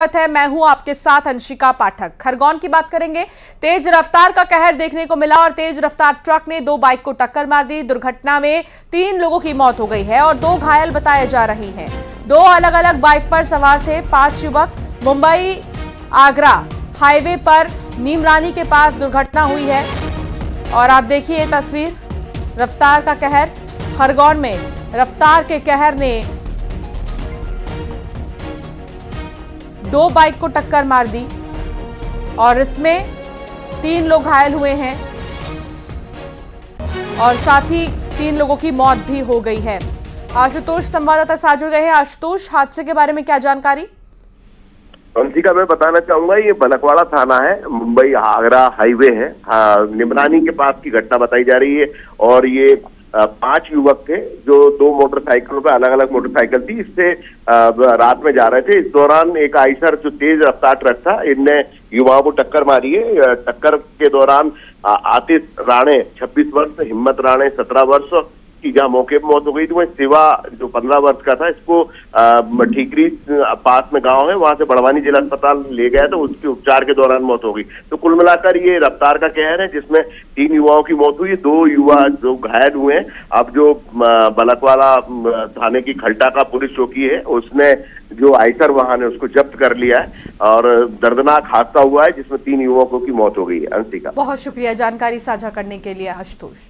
है, मैं हूं आपके साथ अंशिका पाठक। खरगोन की बात करेंगे। तेज रफ्तार का कहर देखने को मिला और तेज रफ्तार ट्रक ने दो बाइक को टक्कर मार दी। दुर्घटना में 3 लोगों की मौत हो गई है और 2 घायल बताए जा रहे हैं। 2 अलग अलग बाइक पर सवार थे 5 युवक। मुंबई आगरा हाईवे पर नीमरानी के पास दुर्घटना हुई है और आप देखिए तस्वीर। रफ्तार का कहर, खरगोन में रफ्तार के कहर ने 2 बाइक को टक्कर मार दी और इसमें 3 लोग घायल हुए हैं और साथ ही 3 लोगों की मौत भी हो गई है। आशुतोष संवाददाता साथ जुड़ गए हैं। आशुतोष, हादसे के बारे में क्या जानकारी? अंशिका, मैं बताना चाहूंगा, ये बलकवाड़ा थाना है, मुंबई आगरा हाईवे है, निमरानी के पास की घटना बताई जा रही है। और ये 5 युवक थे जो 2 मोटरसाइकिलों पे, अलग अलग मोटरसाइकिल थी, इससे रात में जा रहे थे। इस दौरान एक आइसर जो तेज रफ्तार ट्रक था, इनने युवाओं को टक्कर मारी है। टक्कर के दौरान आतिश राणे 26 वर्ष, हिम्मत राणे 17 वर्ष की जहाँ मौके पर मौत हो गई थी, वहीं शिवा जो 15 वर्ष का था, इसको ठीकरी पास में गांव है, वहां से बड़वानी जिला अस्पताल ले गया तो उसके उपचार के दौरान मौत हो गई। तो कुल मिलाकर ये रफ्तार का कहर है जिसमें 3 युवाओं की मौत हुई, 2 युवा जो घायल हुए हैं। अब जो बलकवाड़ा थाने की खल्टा का पुलिस चौकी है, उसने जो आइसर वाहन है उसको जब्त कर लिया है और दर्दनाक हादसा हुआ है जिसमें 3 युवकों की मौत हो गई है। अंशिका, बहुत शुक्रिया जानकारी साझा करने के लिए आशुतोष।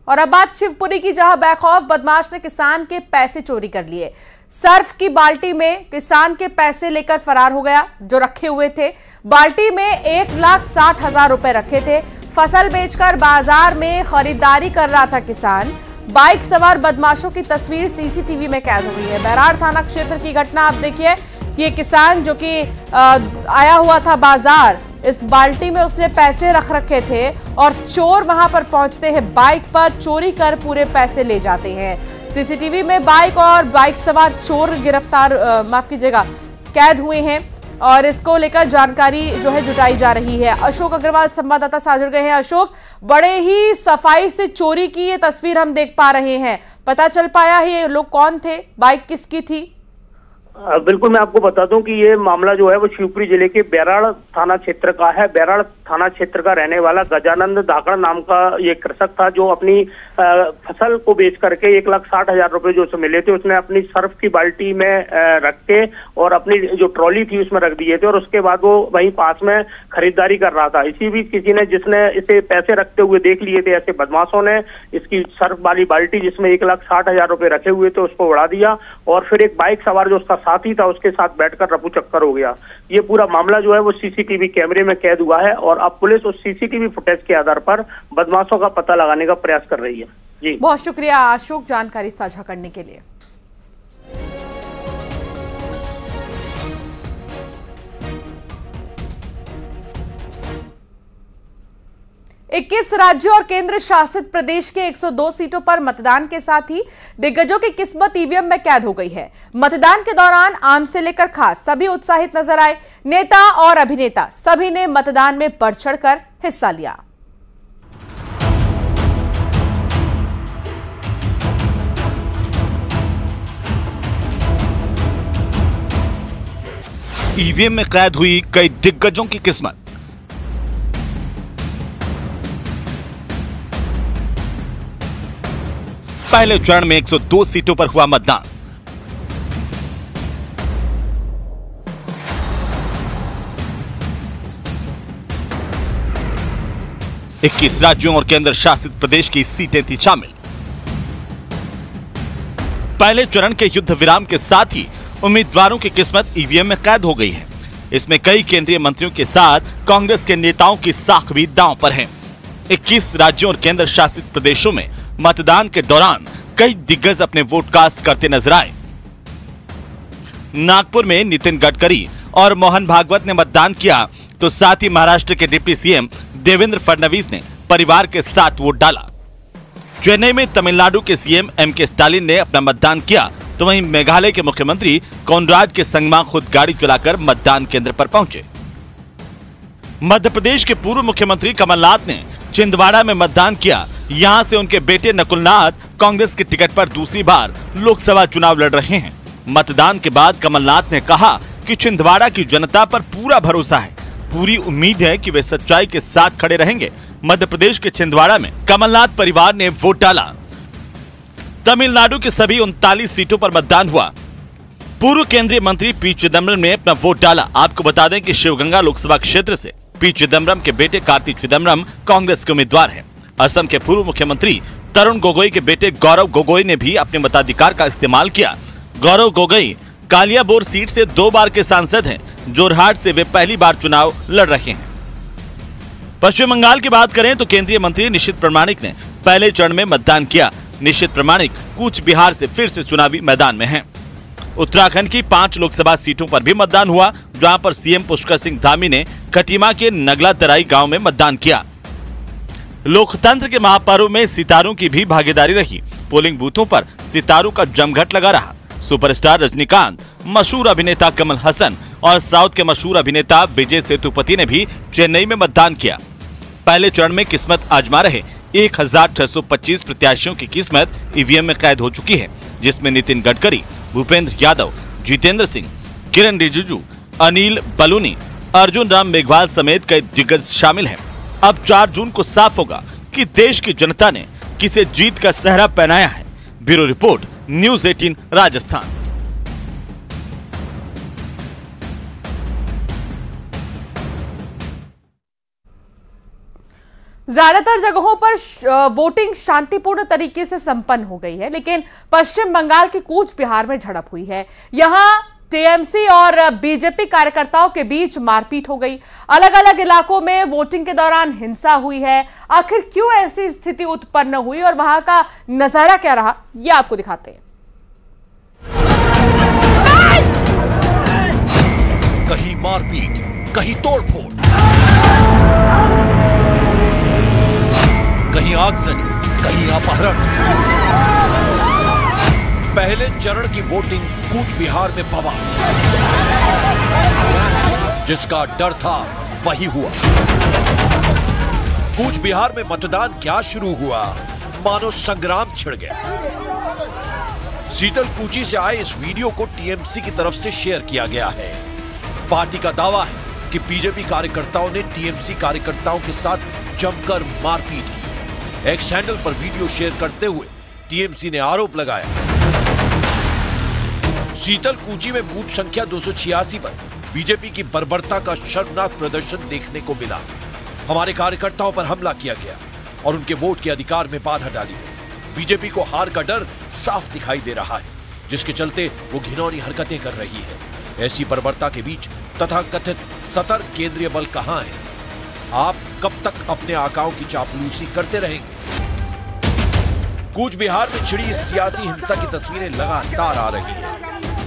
और अब बात शिवपुरी की, जहां बेखौफ बदमाश ने किसान के पैसे चोरी कर लिए। सर्फ की बाल्टी में किसान के पैसे लेकर फरार हो गया जो रखे हुए थे। बाल्टी में 1,60,000 रुपए रखे थे। फसल बेचकर बाजार में खरीदारी कर रहा था किसान। बाइक सवार बदमाशों की तस्वीर सीसीटीवी में कैद हो गई है। बैराड़ थाना क्षेत्र की घटना आप देखिए। ये किसान जो कि आया हुआ था बाजार, इस बाल्टी में उसने पैसे रख रखे थे और चोर वहां पर पहुंचते हैं, बाइक पर चोरी कर पूरे पैसे ले जाते हैं। सीसीटीवी में बाइक और बाइक सवार चोर गिरफ्तार कैद हुए हैं और इसको लेकर जानकारी जो है जुटाई जा रही है। अशोक अग्रवाल संवाददाता साथ जुड़ गए हैं। अशोक, बड़े ही सफाई से चोरी की ये तस्वीर हम देख पा रहे हैं। पता चल पाया है ये लोग कौन थे, बाइक किसकी थी? बिल्कुल, मैं आपको बता दूं कि ये मामला जो है वो शिवपुरी जिले के बैराड़ थाना क्षेत्र का है। बैराड़ थाना क्षेत्र का रहने वाला गजानंद धाकड़ नाम का ये कृषक था जो अपनी फसल को बेच करके 1,60,000 रुपए जो उसे मिले थे, उसने अपनी सर्फ की बाल्टी में रख के और अपनी जो ट्रॉली थी उसमें रख दिए थे और उसके बाद वो वहीं पास में खरीदारी कर रहा था। इसी बीच किसी ने, जिसने इसे पैसे रखते हुए देख लिए थे, ऐसे बदमाशों ने इसकी सर्फ वाली बाल्टी जिसमें 1,60,000 रुपए रखे हुए थे उसको उड़ा दिया और फिर एक बाइक सवार जो उसका साथी था उसके साथ बैठकर रफू चक्कर हो गया। ये पूरा मामला जो है वो सीसीटीवी कैमरे में कैद हुआ है और अब पुलिस उस सीसीटीवी फुटेज के आधार पर बदमाशों का पता लगाने का प्रयास कर रही है। जी, बहुत शुक्रिया अशोक जानकारी साझा करने के लिए। इक्कीस राज्यों और केंद्र शासित प्रदेश के 102 सीटों पर मतदान के साथ ही दिग्गजों की किस्मत ईवीएम में कैद हो गई है। मतदान के दौरान आम से लेकर खास सभी उत्साहित नजर आए। नेता और अभिनेता सभी ने मतदान में बढ़ चढ़कर हिस्सा लिया। ईवीएम में कैद हुई कई दिग्गजों की किस्मत। पहले चरण में 102 सीटों पर हुआ मतदान। इक्कीस राज्यों और केंद्र शासित प्रदेश की सीटें थी शामिल। पहले चरण के युद्ध विराम के साथ ही उम्मीदवारों की किस्मत ईवीएम में कैद हो गई है। इसमें कई केंद्रीय मंत्रियों के साथ कांग्रेस के नेताओं की साख भी दांव पर है। 21 राज्यों और केंद्र शासित प्रदेशों में मतदान के दौरान कई दिग्गज अपने वोट कास्ट करते नजर आए। नागपुर में नितिन गडकरी और मोहन भागवत ने मतदान किया तो साथ ही महाराष्ट्र के डिप्टी सीएम देवेंद्र फडणवीस ने परिवार के साथ वोट डाला। चेन्नई में तमिलनाडु के सीएम एमके स्टालिन ने अपना मतदान किया तो वहीं मेघालय के मुख्यमंत्री कोनराड के संगमा खुद गाड़ी चलाकर मतदान केंद्र पर पहुंचे। मध्य प्रदेश के पूर्व मुख्यमंत्री कमलनाथ ने छिंदवाड़ा में मतदान किया। यहां से उनके बेटे नकुलनाथ कांग्रेस के टिकट पर दूसरी बार लोकसभा चुनाव लड़ रहे हैं। मतदान के बाद कमलनाथ ने कहा कि छिंदवाड़ा की जनता पर पूरा भरोसा है, पूरी उम्मीद है कि वे सच्चाई के साथ खड़े रहेंगे। मध्य प्रदेश के छिंदवाड़ा में कमलनाथ परिवार ने वोट डाला। तमिलनाडु की सभी 39 सीटों पर मतदान हुआ। पूर्व केंद्रीय मंत्री पी चिदम्बरम ने अपना वोट डाला। आपको बता दें कि शिवगंगा लोकसभा क्षेत्र से पी चिदम्बरम के बेटे कार्ति चिदम्बरम कांग्रेस के उम्मीदवार हैं। असम के पूर्व मुख्यमंत्री तरुण गोगोई के बेटे गौरव गोगोई ने भी अपने मताधिकार का इस्तेमाल किया। गौरव गोगोई कालियाबोर सीट से 2 बार के सांसद हैं। जोरहाट से वे पहली बार चुनाव लड़ रहे हैं। पश्चिम बंगाल की बात करें तो केंद्रीय मंत्री निशित प्रामाणिक ने पहले चरण में मतदान किया। निशित प्रामाणिक कूच बिहार से फिर से चुनावी मैदान में हैं। उत्तराखंड की 5 लोकसभा सीटों पर भी मतदान हुआ, जहां पर सीएम पुष्कर सिंह धामी ने खटीमा के नगला तराई गांव में मतदान किया। लोकतंत्र के महापर्व में सितारों की भी भागीदारी रही। पोलिंग बूथों पर सितारों का जमघट लगा रहा। सुपरस्टार रजनीकांत, मशहूर अभिनेता कमल हसन और साउथ के मशहूर अभिनेता विजय सेतुपति ने भी चेन्नई में मतदान किया। पहले चरण में किस्मत आजमा रहे 1625 प्रत्याशियों की किस्मत ईवीएम में कैद हो चुकी है, जिसमें नितिन गडकरी, भूपेंद्र यादव, जितेंद्र सिंह, किरण रिजिजू, अनिल बलूनी, अर्जुन राम मेघवाल समेत कई दिग्गज शामिल हैं। अब 4 जून को साफ होगा कि देश की जनता ने किसे जीत का सेहरा पहनाया है। Bureau report, news 18 Rajasthan. ज्यादातर जगहों पर वोटिंग शांतिपूर्ण तरीके से संपन्न हो गई है, लेकिन पश्चिम बंगाल के कूच बिहार में झड़प हुई है। यहां टीएमसी और बीजेपी कार्यकर्ताओं के बीच मारपीट हो गई। अलग अलग इलाकों में वोटिंग के दौरान हिंसा हुई है। आखिर क्यों ऐसी स्थिति उत्पन्न हुई और वहां का नजारा क्या रहा, यह आपको दिखाते हैं। कहीं मारपीट, कहीं तोड़फोड़, कहीं आगजनी, कहीं अपहरण। पहले चरण की वोटिंग कूच बिहार में बवाल। जिसका डर था वही हुआ। कूच बिहार में मतदान क्या शुरू हुआ, मानो संग्राम छिड़ गया। शीतल कूची से आए इस वीडियो को टीएमसी की तरफ से शेयर किया गया है। पार्टी का दावा है कि बीजेपी कार्यकर्ताओं ने टीएमसी कार्यकर्ताओं के साथ जमकर मारपीट की। एक्स हैंडल पर वीडियो शेयर करते हुए टीएमसी ने आरोप लगाया। शीतल कूची में बूथ संख्या 286 पर बीजेपी की बर्बरता का शर्मनाक प्रदर्शन देखने को मिला। हमारे कार्यकर्ताओं पर हमला किया गया और उनके वोट के अधिकार में बाधा डाली गई। बीजेपी को हार का डर साफ दिखाई दे रहा है, जिसके चलते वो घिनौनी हरकतें कर रही है। ऐसी बर्बरता के बीच तथाकथित सतर्क केंद्रीय बल कहां है? आप कब तक अपने आकाओं की चापलूसी करते रहेंगे? कूच बिहार में छिड़ी सियासी हिंसा की तस्वीरें लगातार आ रही है।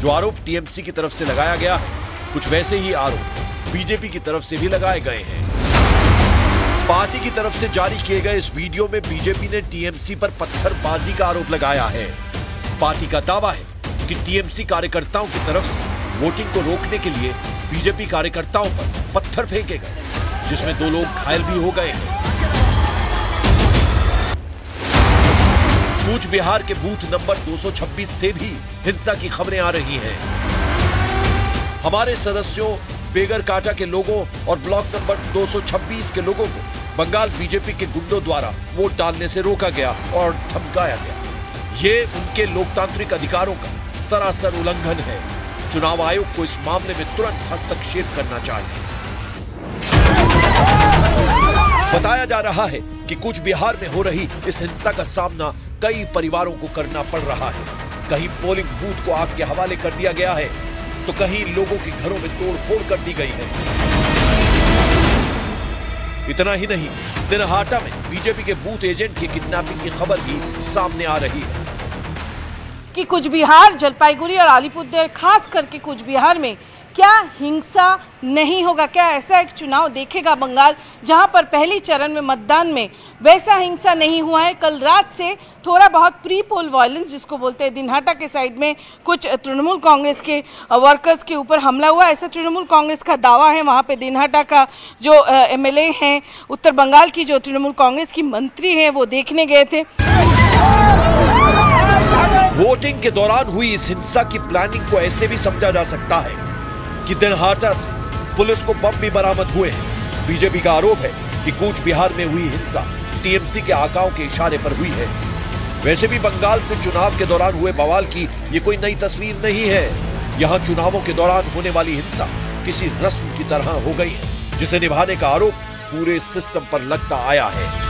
जो आरोप टीएमसी की तरफ से लगाया गया है, कुछ वैसे ही आरोप बीजेपी की तरफ से भी लगाए गए हैं। पार्टी की तरफ से जारी किए गए इस वीडियो में बीजेपी ने टीएमसी पर पत्थरबाजी का आरोप लगाया है। पार्टी का दावा है कि टीएमसी कार्यकर्ताओं की तरफ से वोटिंग को रोकने के लिए बीजेपी कार्यकर्ताओं पर पत्थर फेंके गए, जिसमें 2 लोग घायल भी हो गए हैं। कूच बिहार के बूथ नंबर 226 से भी हिंसा की खबरें आ रही हैं। हमारे सदस्यों, बेगरकाटा के लोगों और ब्लॉक नंबर 226 के लोगों को बंगाल बीजेपी के गुंडों द्वारा वोट डालने से रोका गया और धमकाया गया। ये उनके लोकतांत्रिक अधिकारों का सरासर उल्लंघन है। चुनाव आयोग को इस मामले में तुरंत हस्तक्षेप करना चाहिए। बताया जा रहा है कि कूच बिहार में हो रही इस हिंसा का सामना कई परिवारों को करना पड़ रहा है। कहीं पोलिंग बूथ को आग के हवाले कर दिया गया है, तो कहीं लोगों के घरों में तोड़फोड़ कर दी गई है। इतना ही नहीं, दिनहाटा में बीजेपी के बूथ एजेंट की किडनैपिंग की खबर भी सामने आ रही है। कि कूच बिहार, जलपाईगुड़ी और अलीपुरद्वार, खास करके कूच बिहार में क्या हिंसा नहीं होगा? क्या ऐसा एक चुनाव देखेगा बंगाल जहां पर पहली चरण में मतदान में वैसा हिंसा नहीं हुआ है? कल रात से थोड़ा बहुत प्री पोल वायलेंस जिसको बोलते हैं, दिनहाटा के साइड में कुछ तृणमूल कांग्रेस के वर्कर्स के ऊपर हमला हुआ, ऐसा तृणमूल कांग्रेस का दावा है। वहां पे दिनहाटा का जो एमएलए हैं, उत्तर बंगाल की जो तृणमूल कांग्रेस की मंत्री हैं, वो देखने गए थे। वोटिंग के दौरान हुई इस हिंसा की प्लानिंग को ऐसे भी समझा जा सकता है कि दिनहाटा से पुलिस को बम भी बरामद हुए हैं। बीजेपी का आरोप है कि कूच बिहार में हुई हिंसा टीएमसी के आकाओं के इशारे पर हुई है। वैसे भी बंगाल से चुनाव के दौरान हुए बवाल की ये कोई नई तस्वीर नहीं है। यहाँ चुनावों के दौरान होने वाली हिंसा किसी रस्म की तरह हो गई है, जिसे निभाने का आरोप पूरे सिस्टम पर लगता आया है।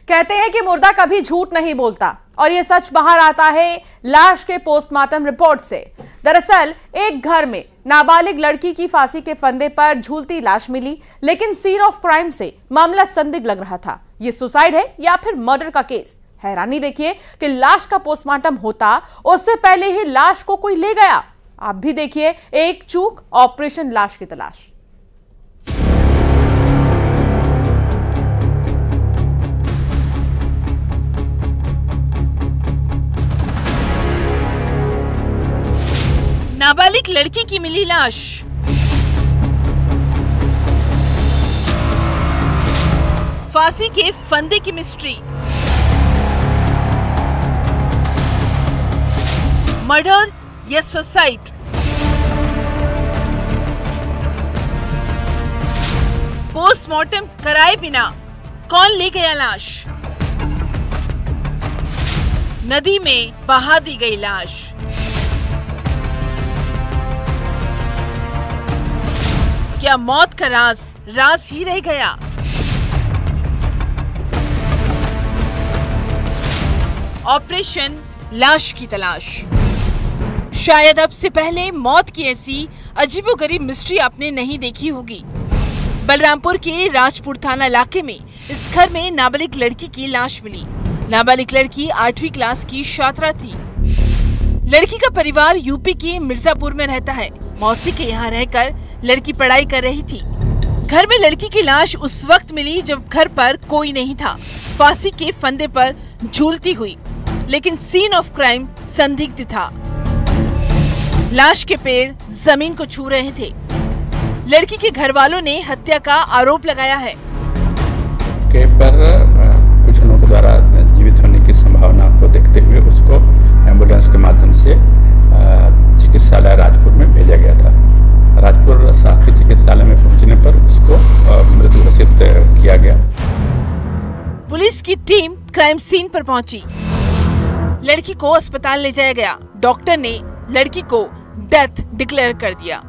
कहते हैं कि मुर्दा कभी झूठ नहीं बोलता और ये सच बाहर आता है लाश के पोस्टमार्टम रिपोर्ट से। दरअसल एक घर में नाबालिग लड़की की फांसी के फंदे पर झूलती लाश मिली, लेकिन सीन ऑफ क्राइम से मामला संदिग्ध लग रहा था। ये सुसाइड है या फिर मर्डर का केस? हैरानी देखिए कि लाश का पोस्टमार्टम होता उससे पहले ही लाश को कोई ले गया। आप भी देखिए, एक चूक, ऑपरेशन लाश की तलाश। नाबालिग लड़की की मिली लाश। फांसी के फंदे की मिस्ट्री। मर्डर या सुसाइड? पोस्टमार्टम कराए बिना कौन ले गया लाश? नदी में बहा दी गई लाश। क्या मौत का राज ही रह गया? ऑपरेशन लाश की तलाश। शायद अब से पहले मौत की ऐसी अजीबोगरीब मिस्ट्री आपने नहीं देखी होगी। बलरामपुर के राजपुर थाना इलाके में इस घर में नाबालिग लड़की की लाश मिली। नाबालिग लड़की 8वीं क्लास की छात्रा थी। लड़की का परिवार यूपी के मिर्जापुर में रहता है। मौसी के यहाँ रहकर लड़की पढ़ाई कर रही थी। घर में लड़की की लाश उस वक्त मिली जब घर पर कोई नहीं था, फांसी के फंदे पर झूलती हुई, लेकिन सीन ऑफ क्राइम संदिग्ध था। लाश के पैर जमीन को छू रहे थे। लड़की के घर वालों ने हत्या का आरोप लगाया है। के पर कुछ लोगों द्वारा जीवित होने की संभावना को देखते हुए उसको एम्बुलेंस के माध्यम से चिकित्सालय राजपुर में भेजा गया था। राजपुर शासकीय चिकित्सालय में पहुंचने पर उसको मृत घोषित किया गया। पुलिस की टीम क्राइम सीन पर पहुंची। लड़की को अस्पताल ले जाया गया। डॉक्टर ने लड़की को डेथ डिक्लेयर कर दिया।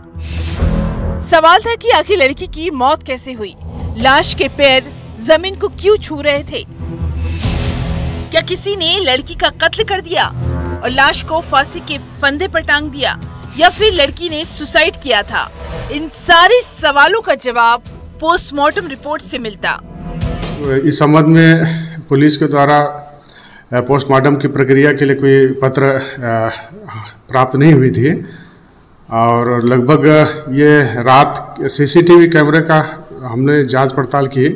सवाल था कि आखिर लड़की की मौत कैसे हुई? लाश के पैर जमीन को क्यों छू रहे थे? क्या किसी ने लड़की का कत्ल कर दिया और लाश को फांसी के फंदे पर टांग दिया, या फिर लड़की ने सुसाइड किया था? इन सारे सवालों का जवाब पोस्टमार्टम रिपोर्ट से मिलता। इस संबंध में पुलिस के द्वारा पोस्टमार्टम की प्रक्रिया के लिए कोई पत्र प्राप्त नहीं हुई थी और लगभग ये रात सीसीटीवी कैमरे का हमने जांच पड़ताल की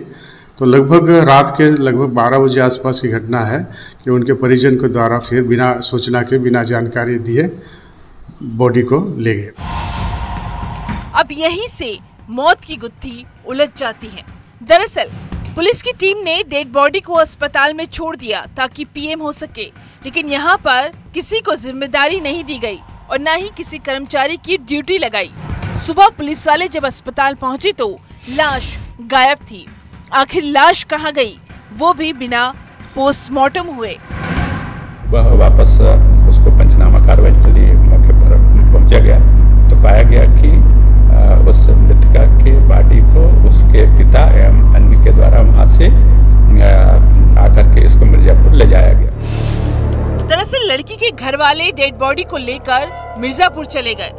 तो लगभग रात के 12 बजे आसपास की घटना है कि उनके परिजन के द्वारा फिर बिना सूचना के, बिना जानकारी दिए बॉडी को ले गए। अब यहीं से मौत की गुत्थी उलझ जाती है। दरअसल पुलिस की टीम ने डेड बॉडी को अस्पताल में छोड़ दिया ताकि पीएम हो सके, लेकिन यहाँ पर किसी को जिम्मेदारी नहीं दी गई और न ही किसी कर्मचारी की ड्यूटी लगाई। सुबह पुलिस वाले जब अस्पताल पहुँचे तो लाश गायब थी। आखिर लाश कहाँ गई, वो भी बिना पोस्टमार्टम हुए। वापस उसको पंचनामा कार्रवाई के लिए मौके पर पहुंचा गया तो पाया गया कि उस मृतका के बॉडी को उसके पिता एवं अन्य के द्वारा वहां से आकर के इसको मिर्जापुर ले जाया गया। दरअसल लड़की के घर वाले डेड बॉडी को लेकर मिर्जापुर चले गए।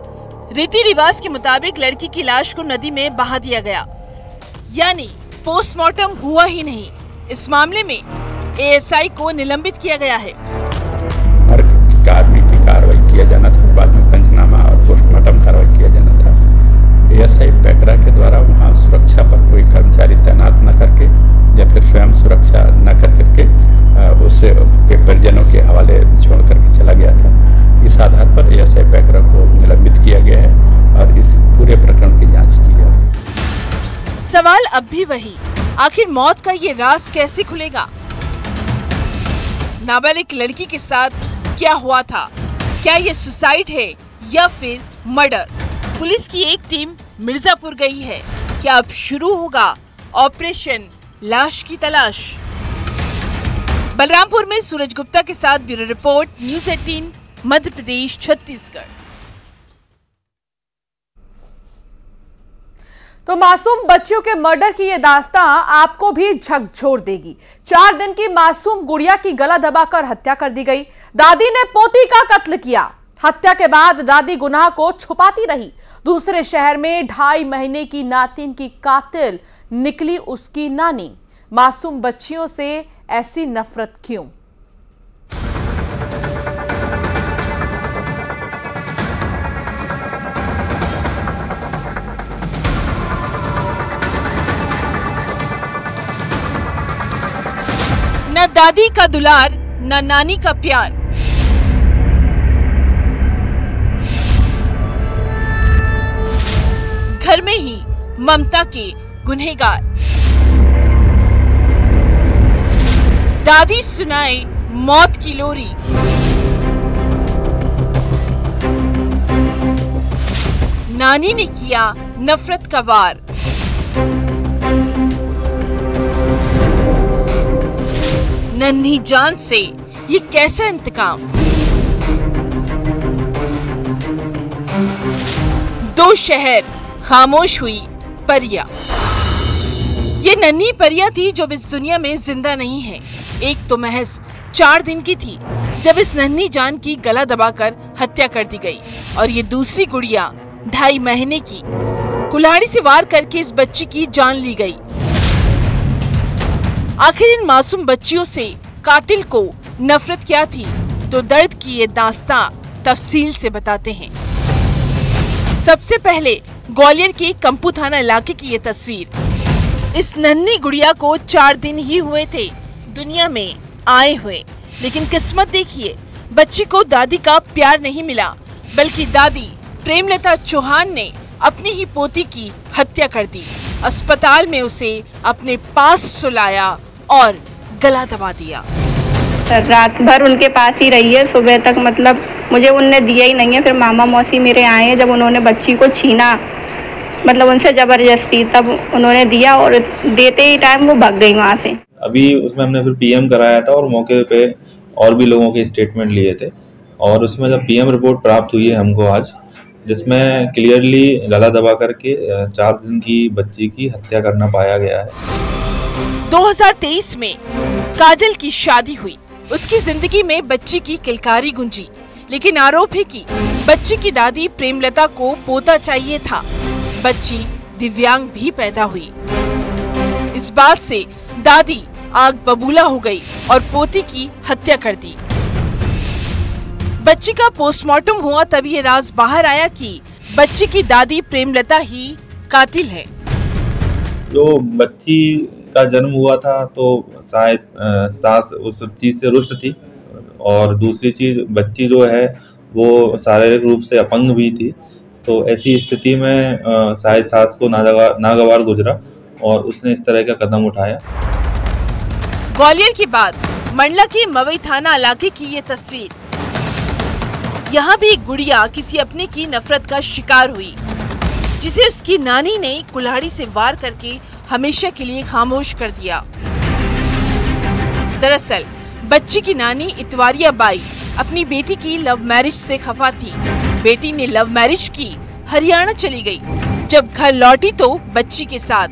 रीति रिवाज के मुताबिक लड़की की लाश को नदी में बहा दिया गया, यानी पोस्टमार्टम हुआ ही नहीं। इस मामले में एएसआई को निलंबित किया गया है। आदमी की कार्रवाई किया जाना था, बाद में पंचनामा और पोस्टमार्टम कार्रवाई किया जाना था। एएसआई पैकरा के द्वारा वहां सुरक्षा पर कोई कर्मचारी तैनात न करके या फिर स्वयं सुरक्षा न करके उसे परिजनों के हवाले छोड़ करके चला गया था। इस आधार पर एएसआई पैकरा को निलंबित किया गया है और इस पूरे प्रकरण की जाँच की जा रही है। सवाल अब भी वही, आखिर मौत का ये राज कैसे खुलेगा? नाबालिग लड़की के साथ क्या हुआ था? क्या ये सुसाइड है या फिर मर्डर? पुलिस की एक टीम मिर्जापुर गई है। क्या अब शुरू होगा ऑपरेशन लाश की तलाश? बलरामपुर में सूरज गुप्ता के साथ bureau report, news 18 Madhya Pradesh Chhattisgarh. तो मासूम बच्चियों के मर्डर की ये दास्तां आपको भी झकझोर देगी। 4 दिन की मासूम गुड़िया की गला दबाकर हत्या कर दी गई। दादी ने पोती का कत्ल किया। हत्या के बाद दादी गुनाह को छुपाती रही। दूसरे शहर में 2.5 महीने की नातिन की कातिल निकली उसकी नानी। मासूम बच्चियों से ऐसी नफरत क्यों? न दादी का दुलार, न नानी का प्यार। घर में ही ममता के गुनहगार। दादी सुनाए मौत की लोरी। नानी ने किया नफरत का वार। नन्ही जान से ये कैसा इंतकाम? 2 शहर खामोश हुई परिया। ये नन्ही परिया थी जो इस दुनिया में जिंदा नहीं है। एक तो महज 4 दिन की थी जब इस नन्ही जान की गला दबाकर हत्या कर दी गई, और ये दूसरी गुड़िया 2.5 महीने की। कुल्हाड़ी से वार करके इस बच्ची की जान ली गई। आखिर इन मासूम बच्चियों से कातिल को नफरत क्या थी? तो दर्द की ये दास्तां तफसील से बताते हैं। सबसे पहले ग्वालियर के कंपू थाना इलाके की ये तस्वीर। इस नन्ही गुड़िया को 4 दिन ही हुए थे दुनिया में आए हुए, लेकिन किस्मत देखिए, बच्ची को दादी का प्यार नहीं मिला, बल्कि दादी प्रेमलता चौहान ने अपनी ही पोती की हत्या कर दी। अस्पताल में उसे अपने पास सुलाया और गला दबा दिया। रात भर उनके पास ही रही है, सुबह तक मतलब मुझे उनने दिया ही नहीं है। फिर मामा मौसी मेरे आए हैं, जब उन्होंने बच्ची को छीना, मतलब उनसे जबरदस्ती, तब उन्होंने दिया और देते ही टाइम वो भाग गई वहाँ से। अभी उसमें हमने फिर पीएम कराया था और मौके पे और भी लोगों के स्टेटमेंट लिए थे, और उसमें जब पीएम रिपोर्ट प्राप्त हुई है हमको आज, जिसमें क्लियरली गला दबा करके 4 दिन की बच्ची की हत्या करना पाया गया है। 2023 में काजल की शादी हुई। उसकी जिंदगी में बच्ची की किलकारी गूंजी, लेकिन आरोप है कि बच्ची की दादी प्रेमलता को पोता चाहिए था। बच्ची दिव्यांग भी पैदा हुई। इस बात से दादी आग बबूला हो गई और पोती की हत्या कर दी। बच्ची का पोस्टमार्टम हुआ तब ये राज बाहर आया कि बच्ची की दादी प्रेमलता ही कातिल है। जो बच्ची का जन्म हुआ था तो शायद सास उस चीज से रुष्ट थी, और दूसरी चीज बच्ची जो है वो शारीरिक रूप से अपंग भी थी। तो ऐसी स्थिति में शायद सास को नागवार गुजरा और उसने इस तरह का कदम उठाया। ग्वालियर के बाद मंडला के मवई थाना इलाके की ये तस्वीर। यहाँ भी एक गुड़िया किसी अपने की नफरत का शिकार हुई, जिसे उसकी नानी ने कुल्हाड़ी से वार करके हमेशा के लिए खामोश कर दिया। दरअसल बच्ची की नानी इतवारिया बाई अपनी बेटी की लव मैरिज से खफा थी। बेटी ने लव मैरिज की, हरियाणा चली गई। जब घर लौटी तो बच्ची के साथ,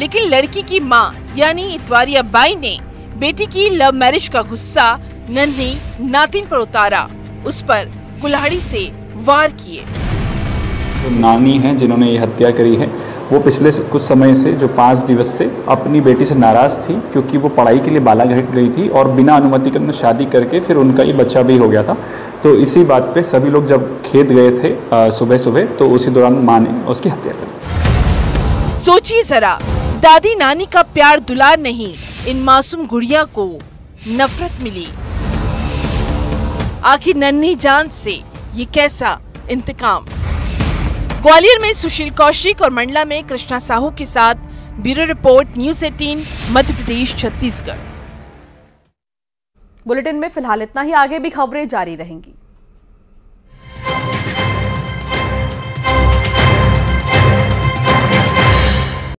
लेकिन लड़की की मां यानी इतवारिया बाई ने बेटी की लव मैरिज का गुस्सा नन्ही नातिन पर उतारा, उस पर कुल्हाड़ी से वार किए। तो नानी हैं जिन्होंने ये हत्या करी है, वो पिछले कुछ समय से जो 5 दिवस से अपनी बेटी से नाराज़ थी, क्योंकि वो पढ़ाई के लिए बालाघाट गई थी और बिना अनुमति के उन्होंने शादी करके फिर उनका ये बच्चा भी हो गया था। तो इसी बात पे सभी लोग जब खेत गए थे सुबह सुबह, तो उसी दौरान माँ ने उसकी हत्या कर। सोचिए जरा, दादी नानी का प्यार दुलार नहीं, इन मासूम गुड़िया को नफरत मिली। आखिर नन्ही जान से ये कैसा इंतकाम? ग्वालियर में सुशील कौशिक और मंडला में कृष्णा साहू के साथ bureau report, news 18, Madhya Pradesh, Chhattisgarh. Bulletin में फिलहाल इतना ही, आगे भी खबरें जारी रहेंगी।